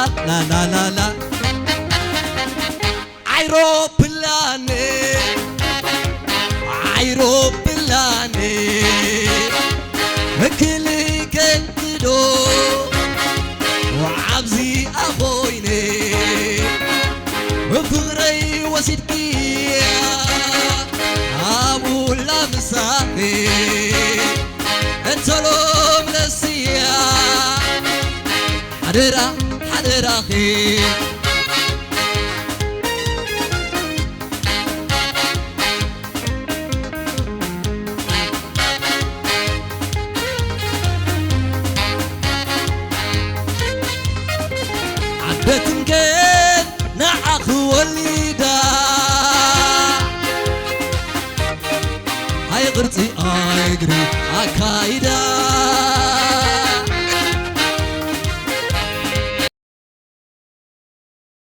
لا لا لا لا عيرو بلاني عيرو بلاني كلي كنتدو وعبزي أخويني وفغري وسيدكي أبو لمساقي انتلو من السياح حدرا حدرا خي بتنكن نعخ وليدا هاي غرتي ايغري اكايد